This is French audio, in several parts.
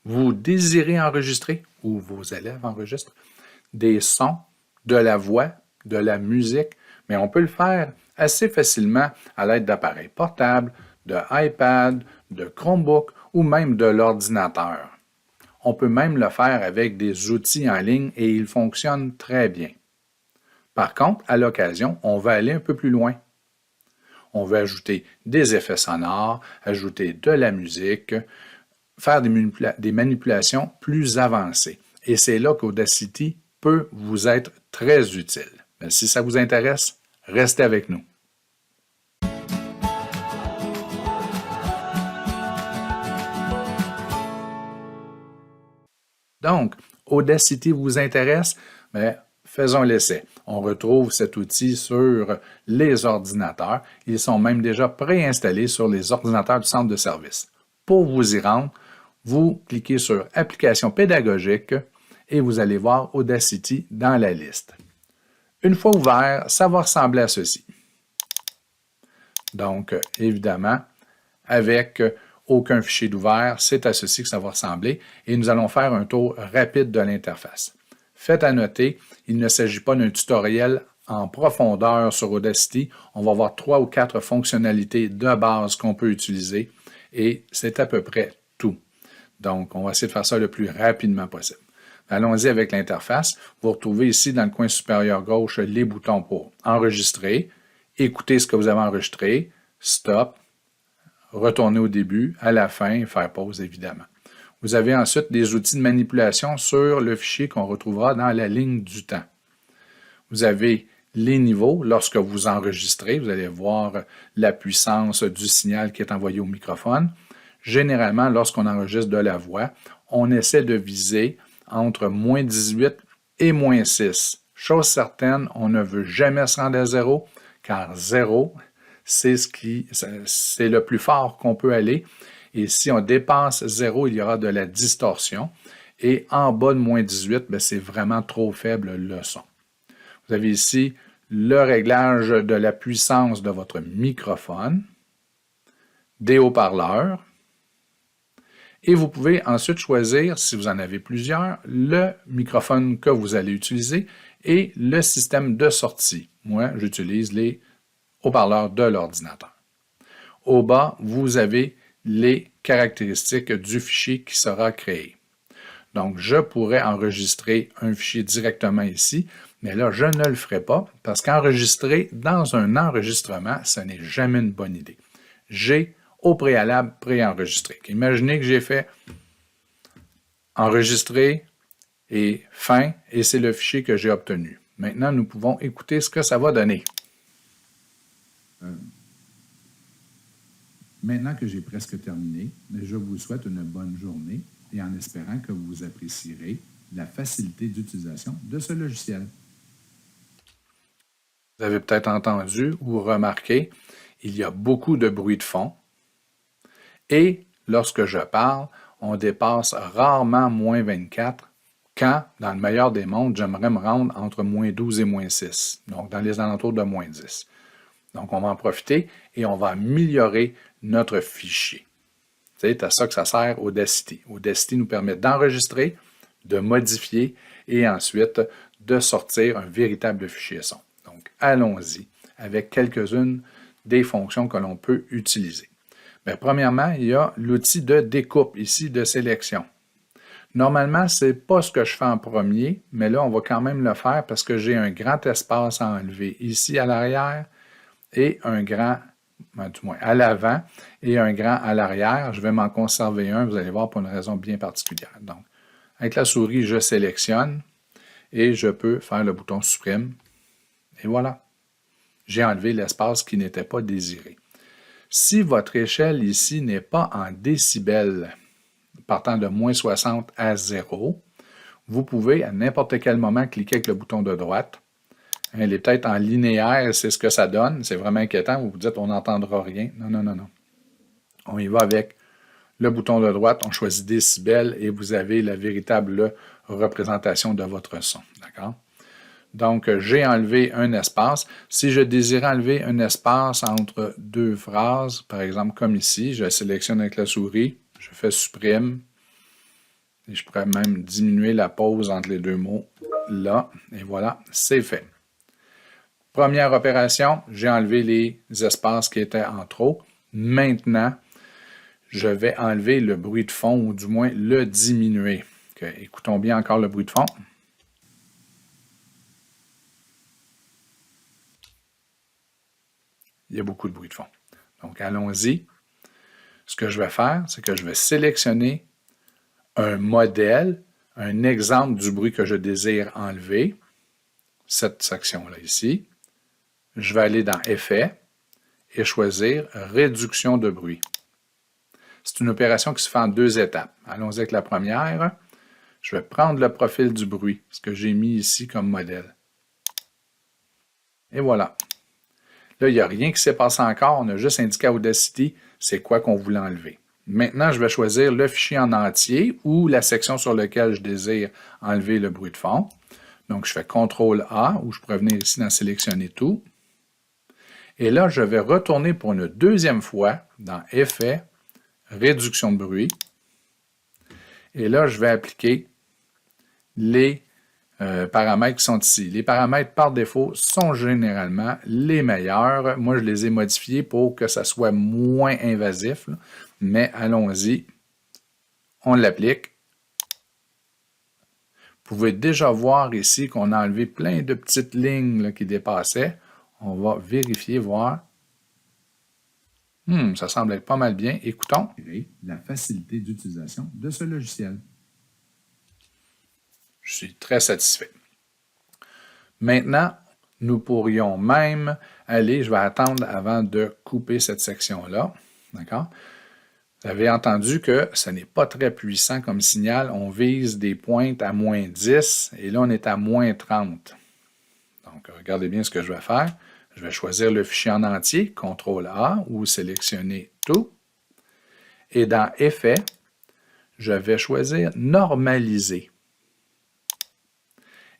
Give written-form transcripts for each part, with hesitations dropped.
Vous désirez enregistrer, ou vos élèves enregistrent, des sons, de la voix, de la musique, mais on peut le faire assez facilement à l'aide d'appareils portables, de iPad, de Chromebook ou même de l'ordinateur. On peut même le faire avec des outils en ligne et ils fonctionnent très bien. Par contre, à l'occasion, on va aller un peu plus loin. On veut ajouter des effets sonores, ajouter de la musique, faire des manipulations plus avancées. Et c'est là qu'Audacity peut vous être très utile. Mais si ça vous intéresse, restez avec nous. Donc, Audacity vous intéresse? Mais faisons l'essai. On retrouve cet outil sur les ordinateurs. Ils sont même déjà préinstallés sur les ordinateurs du centre de service. Pour vous y rendre, vous cliquez sur Applications pédagogiques et vous allez voir Audacity dans la liste. Une fois ouvert, ça va ressembler à ceci. Donc, évidemment, avec aucun fichier d'ouvert, c'est à ceci que ça va ressembler et nous allons faire un tour rapide de l'interface. Faites à noter, il ne s'agit pas d'un tutoriel en profondeur sur Audacity. On va voir 3 ou 4 fonctionnalités de base qu'on peut utiliser et c'est à peu près tout. Donc, on va essayer de faire ça le plus rapidement possible. Allons-y avec l'interface. Vous retrouvez ici dans le coin supérieur gauche les boutons pour enregistrer, écouter ce que vous avez enregistré, stop, retourner au début, à la fin et faire pause évidemment. Vous avez ensuite des outils de manipulation sur le fichier qu'on retrouvera dans la ligne du temps. Vous avez les niveaux lorsque vous enregistrez. Vous allez voir la puissance du signal qui est envoyé au microphone. Généralement, lorsqu'on enregistre de la voix, on essaie de viser entre moins 18 et moins 6. Chose certaine, on ne veut jamais se rendre à 0, car 0, c'est le plus fort qu'on peut aller. Et si on dépasse 0, il y aura de la distorsion. Et en bas de moins 18, c'est vraiment trop faible le son. Vous avez ici le réglage de la puissance de votre microphone, des haut-parleurs, et vous pouvez ensuite choisir, si vous en avez plusieurs, le microphone que vous allez utiliser et le système de sortie. Moi, j'utilise les haut-parleurs de l'ordinateur. Au bas, vous avez les caractéristiques du fichier qui sera créé. Donc, je pourrais enregistrer un fichier directement ici, mais là, je ne le ferai pas parce qu'enregistrer dans un enregistrement, ce n'est jamais une bonne idée. J'ai au préalable préenregistré. Imaginez que j'ai fait enregistrer et fin, et c'est le fichier que j'ai obtenu. Maintenant, nous pouvons écouter ce que ça va donner. Maintenant que j'ai presque terminé, je vous souhaite une bonne journée et en espérant que vous apprécierez la facilité d'utilisation de ce logiciel. Vous avez peut-être entendu ou remarqué, il y a beaucoup de bruit de fond et lorsque je parle, on dépasse rarement moins 24 quand, dans le meilleur des mondes, j'aimerais me rendre entre moins 12 et moins 6, donc dans les alentours de moins 10. Donc, on va en profiter et on va améliorer notre fichier. C'est à ça que ça sert Audacity. Audacity nous permet d'enregistrer, de modifier et ensuite de sortir un véritable fichier son. Donc, allons-y avec quelques-unes des fonctions que l'on peut utiliser. Bien, premièrement, il y a l'outil de découpe, ici, de sélection. Normalement, ce n'est pas ce que je fais en premier, mais là, on va quand même le faire parce que j'ai un grand espace à enlever ici à l'arrière et un grand, du moins à l'avant, et un grand à l'arrière. Je vais m'en conserver un, vous allez voir, pour une raison bien particulière. Donc, avec la souris, je sélectionne et je peux faire le bouton supprime. Et voilà. J'ai enlevé l'espace qui n'était pas désiré. Si votre échelle ici n'est pas en décibels, partant de moins 60 à 0, vous pouvez à n'importe quel moment cliquer avec le bouton de droite. Elle est peut-être en linéaire, c'est ce que ça donne. C'est vraiment inquiétant. Vous vous dites, on n'entendra rien. Non, non, non, non. On y va avec le bouton de droite, on choisit décibels et vous avez la véritable représentation de votre son. D'accord? Donc, j'ai enlevé un espace. Si je désirais enlever un espace entre deux phrases, par exemple comme ici, je sélectionne avec la souris, je fais supprime Et je pourrais même diminuer la pause entre les deux mots là. Et voilà, c'est fait. Première opération, j'ai enlevé les espaces qui étaient en trop. Maintenant, je vais enlever le bruit de fond, ou du moins le diminuer. Okay. Écoutons bien encore le bruit de fond. Il y a beaucoup de bruit de fond. Donc, allons-y. Ce que je vais faire, c'est que je vais sélectionner un modèle, un exemple du bruit que je désire enlever. Cette section-là ici. Je vais aller dans Effets et choisir Réduction de bruit. C'est une opération qui se fait en deux étapes. Allons-y avec la première. Je vais prendre le profil du bruit, ce que j'ai mis ici comme modèle. Et voilà. Là, il n'y a rien qui s'est passé encore. On a juste indiqué à Audacity c'est quoi qu'on voulait enlever. Maintenant, je vais choisir le fichier en entier ou la section sur laquelle je désire enlever le bruit de fond. Donc, je fais CTRL-A ou je pourrais venir ici dans Sélectionner tout. Et là, je vais retourner pour une deuxième fois dans Effets, Réduction de bruit. Et là, je vais appliquer les paramètres qui sont ici. Les paramètres par défaut sont généralement les meilleurs. Moi, je les ai modifiés pour que ça soit moins invasif. Là. Mais allons-y. On l'applique. Vous pouvez déjà voir ici qu'on a enlevé plein de petites lignes là, qui dépassaient. On va vérifier, voir. Ça semble être pas mal bien. Écoutons. La facilité d'utilisation de ce logiciel. Je suis très satisfait. Maintenant, nous pourrions même aller, je vais attendre avant de couper cette section-là. D'accord? Vous avez entendu que ce n'est pas très puissant comme signal. On vise des pointes à moins 10 et là, on est à moins 30. Donc, regardez bien ce que je vais faire. Je vais choisir le fichier en entier, CTRL-A ou sélectionner tout. Et dans Effets, je vais choisir Normaliser.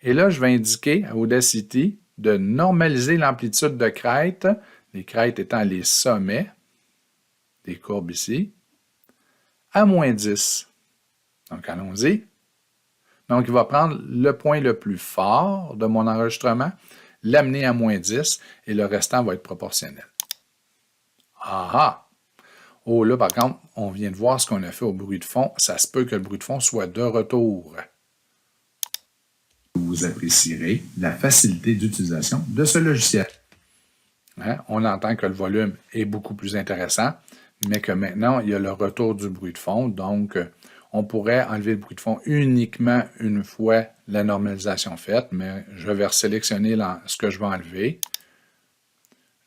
Et là, je vais indiquer à Audacity de normaliser l'amplitude de crête, les crêtes étant les sommets, des courbes ici, à moins 10. Donc, allons-y. Donc, il va prendre le point le plus fort de mon enregistrement, l'amener à moins 10 et le restant va être proportionnel. Ah! Oh là, par contre, on vient de voir ce qu'on a fait au bruit de fond. Ça se peut que le bruit de fond soit de retour. Vous apprécierez la facilité d'utilisation de ce logiciel. Hein? On entend que le volume est beaucoup plus intéressant, mais que maintenant, il y a le retour du bruit de fond. Donc, on pourrait enlever le bruit de fond uniquement une fois la normalisation faite, mais je vais sélectionner ce que je vais enlever.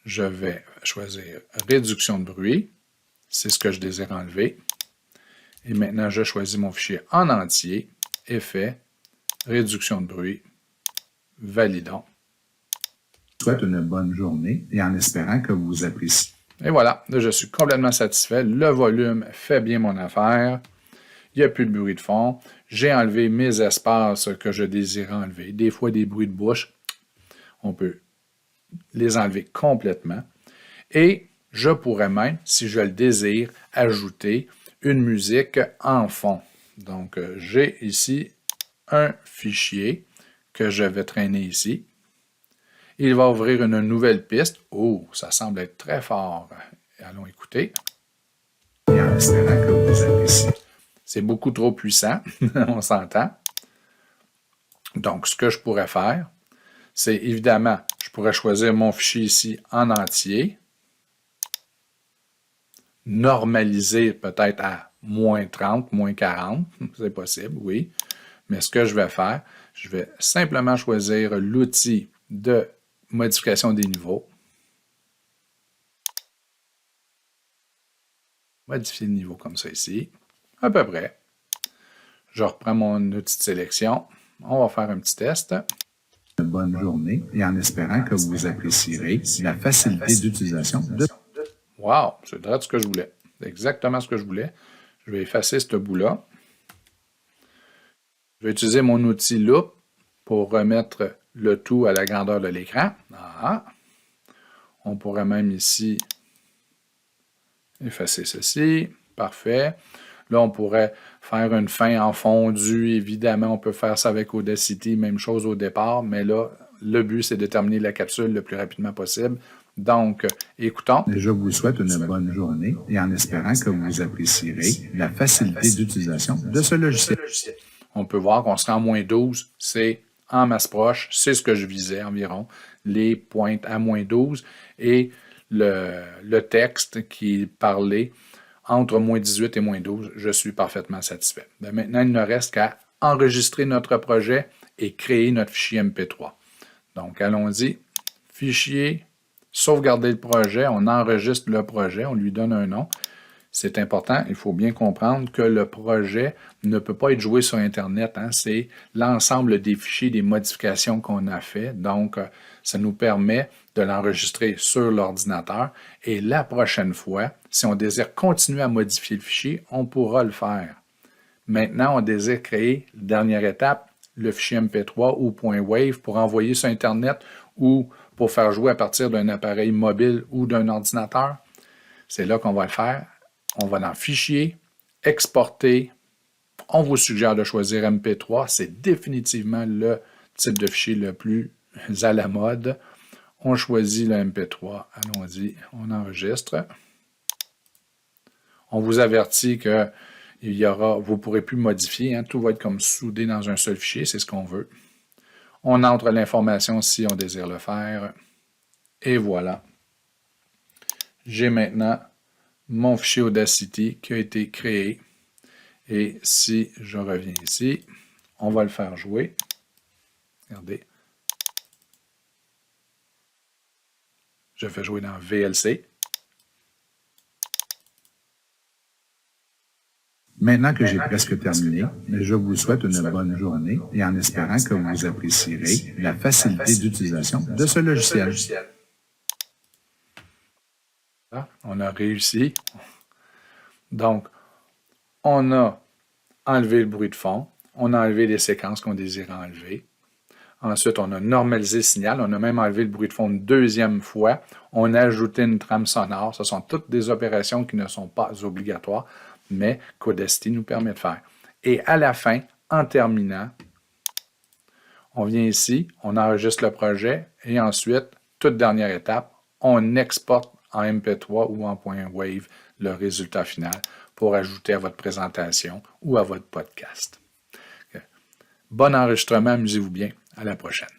Je vais choisir Réduction de bruit. C'est ce que je désire enlever. Et maintenant, je choisis mon fichier en entier. Effet, Réduction de bruit. Validons. Je vous souhaite une bonne journée et en espérant que vous appréciez. Et voilà, là, je suis complètement satisfait. Le volume fait bien mon affaire. Il n'y a plus de bruit de fond. J'ai enlevé mes espaces que je désirais enlever. Des fois, des bruits de bouche, on peut les enlever complètement. Et je pourrais même, si je le désire, ajouter une musique en fond. Donc, j'ai ici un fichier que je vais traîner ici. Il va ouvrir une nouvelle piste. Oh, ça semble être très fort. Allons écouter. Et en espérant que vous appréciez. C'est beaucoup trop puissant, on s'entend. Donc, ce que je pourrais faire, c'est évidemment, je pourrais choisir mon fichier ici en entier, normaliser peut-être à moins 30, moins 40, c'est possible, oui. Mais ce que je vais faire, je vais simplement choisir l'outil de modification des niveaux. Modifier le niveau comme ça ici, à peu près. Je reprends mon outil de sélection. On va faire un petit test. Une bonne journée et en espérant que vous apprécierez la facilité d'utilisation de... Wow, c'est direct ce que je voulais. C'est exactement ce que je voulais. Je vais effacer ce bout-là. Je vais utiliser mon outil Loop pour remettre le tout à la grandeur de l'écran. Ah. On pourrait même ici effacer ceci. Parfait. Là, on pourrait faire une fin en fondu. Évidemment, on peut faire ça avec Audacity, même chose au départ, mais là, le but, c'est de terminer la capsule le plus rapidement possible. Donc, écoutons. Je vous souhaite une bonne journée et en espérant que vous apprécierez la facilité d'utilisation de ce logiciel. On peut voir qu'on sera en moins 12, c'est en masse proche, c'est ce que je visais environ, les pointes à moins 12 et le texte qui est parlé entre moins 18 et moins 12, je suis parfaitement satisfait. Ben maintenant, il ne reste qu'à enregistrer notre projet et créer notre fichier MP3. Donc, allons-y, fichier, sauvegarder le projet, on enregistre le projet, on lui donne un nom. C'est important, il faut bien comprendre que le projet ne peut pas être joué sur Internet. Hein, c'est l'ensemble des fichiers, des modifications qu'on a fait. Donc, ça nous permet de l'enregistrer sur l'ordinateur. Et la prochaine fois, si on désire continuer à modifier le fichier, on pourra le faire. Maintenant, on désire créer la dernière étape, le fichier MP3 ou .wave pour envoyer sur Internet ou pour faire jouer à partir d'un appareil mobile ou d'un ordinateur. C'est là qu'on va le faire. On va dans Fichier, Exporter. On vous suggère de choisir MP3. C'est définitivement le type de fichier le plus à la mode. On choisit le MP3. Allons-y, on enregistre. On vous avertit que vous ne pourrez plus modifier. Hein, tout va être comme soudé dans un seul fichier. C'est ce qu'on veut. On entre l'information si on désire le faire. Et voilà. J'ai maintenant mon fichier Audacity qui a été créé. Et si je reviens ici, on va le faire jouer. Regardez. Je fais jouer dans VLC. Maintenant que j'ai presque terminé, je vous souhaite une bonne journée et en espérant que vous apprécierez la facilité d'utilisation de ce logiciel. On a réussi. Donc, on a enlevé le bruit de fond, on a enlevé les séquences qu'on désirait enlever. Ensuite, on a normalisé le signal, on a même enlevé le bruit de fond une deuxième fois. On a ajouté une trame sonore. Ce sont toutes des opérations qui ne sont pas obligatoires, mais qu'Audacity nous permet de faire. Et à la fin, en terminant, on vient ici, on enregistre le projet et ensuite, toute dernière étape, on exporte en MP3 ou en .wave le résultat final pour ajouter à votre présentation ou à votre podcast. Bon enregistrement, amusez-vous bien. À la prochaine.